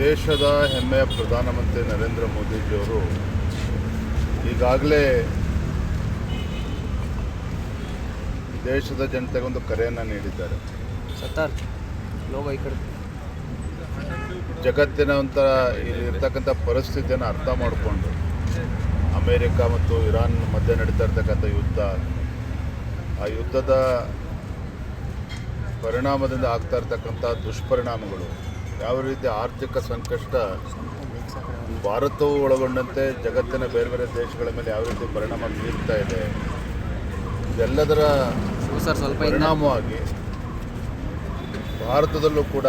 ದೇಶದ ಹೆಮ್ಮೆಯ ಪ್ರಧಾನಮಂತ್ರಿ ನರೇಂದ್ರ ಮೋದಿಜಿಯವರು ಈಗಾಗಲೇ ದೇಶದ ಜನತೆಗೆ ಒಂದು ಕರೆಯನ್ನು ನೀಡಿದ್ದಾರೆ. ಜಗತ್ತಿನ ಒಂಥರ ಇಲ್ಲಿರ್ತಕ್ಕಂಥ ಪರಿಸ್ಥಿತಿಯನ್ನು ಅರ್ಥ ಮಾಡಿಕೊಂಡು ಅಮೇರಿಕ ಮತ್ತು ಇರಾನ್ ಮಧ್ಯೆ ನಡೀತಾ ಇರ್ತಕ್ಕಂಥ ಯುದ್ಧ, ಆ ಯುದ್ಧದ ಪರಿಣಾಮದಿಂದ ಆಗ್ತಾ ಇರ್ತಕ್ಕಂಥ ದುಷ್ಪರಿಣಾಮಗಳು, ಯಾವ ರೀತಿ ಆರ್ಥಿಕ ಸಂಕಷ್ಟ ಭಾರತವು ಒಳಗೊಂಡಂತೆ ಜಗತ್ತಿನ ಬೇರೆ ಬೇರೆ ದೇಶಗಳ ಮೇಲೆ ಯಾವ ರೀತಿ ಪರಿಣಾಮ ಬೀರ್ತಾ ಇದೆ, ಇದೆಲ್ಲದರ ಪರಿಣಾಮವಾಗಿ ಭಾರತದಲ್ಲೂ ಕೂಡ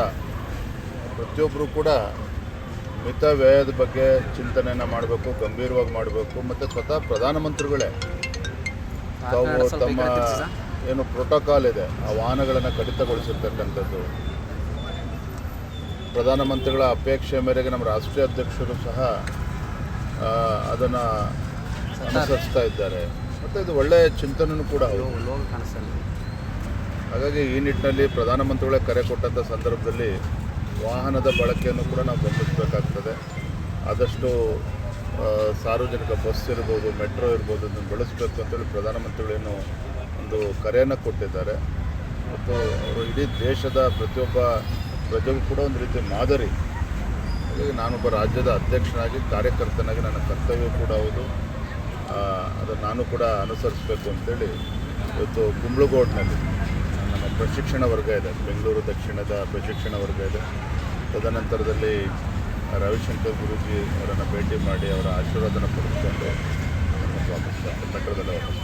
ಪ್ರತಿಯೊಬ್ಬರು ಕೂಡ ಮಿತ ವ್ಯಯದ ಬಗ್ಗೆ ಚಿಂತನೆಯನ್ನು ಮಾಡಬೇಕು, ಗಂಭೀರವಾಗಿ ಮಾಡಬೇಕು. ಮತ್ತು ಸ್ವತಃ ಪ್ರಧಾನಮಂತ್ರಿಗಳೇ ತಾವು ತಮ್ಮ ಏನು ಪ್ರೋಟೋಕಾಲ್ ಇದೆ ಆ ವಾಹನಗಳನ್ನು ಕಡಿತಗೊಳಿಸಿರ್ತಕ್ಕಂಥದ್ದು, ಪ್ರಧಾನಮಂತ್ರಿಗಳ ಅಪೇಕ್ಷೆ ಮೇರೆಗೆ ನಮ್ಮ ರಾಷ್ಟ್ರೀಯ ಅಧ್ಯಕ್ಷರು ಸಹ ಅದನ್ನು ಅನುಸರಿಸ್ತಾ ಇದ್ದಾರೆ. ಮತ್ತು ಇದು ಒಳ್ಳೆಯ ಚಿಂತನೆಯೂ ಕೂಡ ಹೌದು. ಹಾಗಾಗಿ ಈ ನಿಟ್ಟಿನಲ್ಲಿ ಪ್ರಧಾನಮಂತ್ರಿಗಳೇ ಕರೆ ಕೊಟ್ಟಂಥ ಸಂದರ್ಭದಲ್ಲಿ ವಾಹನದ ಬಳಕೆಯನ್ನು ಕೂಡ ನಾವು ಗಮನಿಸಬೇಕಾಗ್ತದೆ. ಆದಷ್ಟು ಸಾರ್ವಜನಿಕ ಬಸ್ ಇರ್ಬೋದು, ಮೆಟ್ರೋ ಇರ್ಬೋದು, ಅದನ್ನು ಬಳಸಬೇಕು ಅಂತೇಳಿ ಪ್ರಧಾನಮಂತ್ರಿಗಳೇನು ಒಂದು ಕರೆಯನ್ನು ಕೊಟ್ಟಿದ್ದಾರೆ. ಮತ್ತು ಅವರು ಇಡೀ ದೇಶದ ಪ್ರತಿಯೊಬ್ಬ ಪ್ರಜೆಗೂ ಕೂಡ ಒಂದು ರೀತಿ ಮಾದರಿ. ಹಾಗಾಗಿ ನಾನೊಬ್ಬ ರಾಜ್ಯದ ಅಧ್ಯಕ್ಷನಾಗಿ, ಕಾರ್ಯಕರ್ತನಾಗಿ ನನ್ನ ಕರ್ತವ್ಯ ಕೂಡ ಹೌದು, ಅದನ್ನು ನಾನು ಕೂಡ ಅನುಸರಿಸಬೇಕು ಅಂತೇಳಿ ಇವತ್ತು ಕುಂಬ್ಳಗೋಡ್ನಲ್ಲಿ ನಮ್ಮ ಪ್ರಶಿಕ್ಷಣ ವರ್ಗ ಇದೆ, ಬೆಂಗಳೂರು ದಕ್ಷಿಣದ ಪ್ರಶಿಕ್ಷಣ ವರ್ಗ ಇದೆ. ತದನಂತರದಲ್ಲಿ ರವಿಶಂಕರ್ ಗುರೂಜಿ ಅವರನ್ನು ಭೇಟಿ ಮಾಡಿ ಅವರ ಆಶೀರ್ವಾದನ ಪಡೆದುಕೊಂಡು ವಾಪಸ್ ಮೆಟ್ರೋದಲ್ಲಿ ವಾಪಸ್.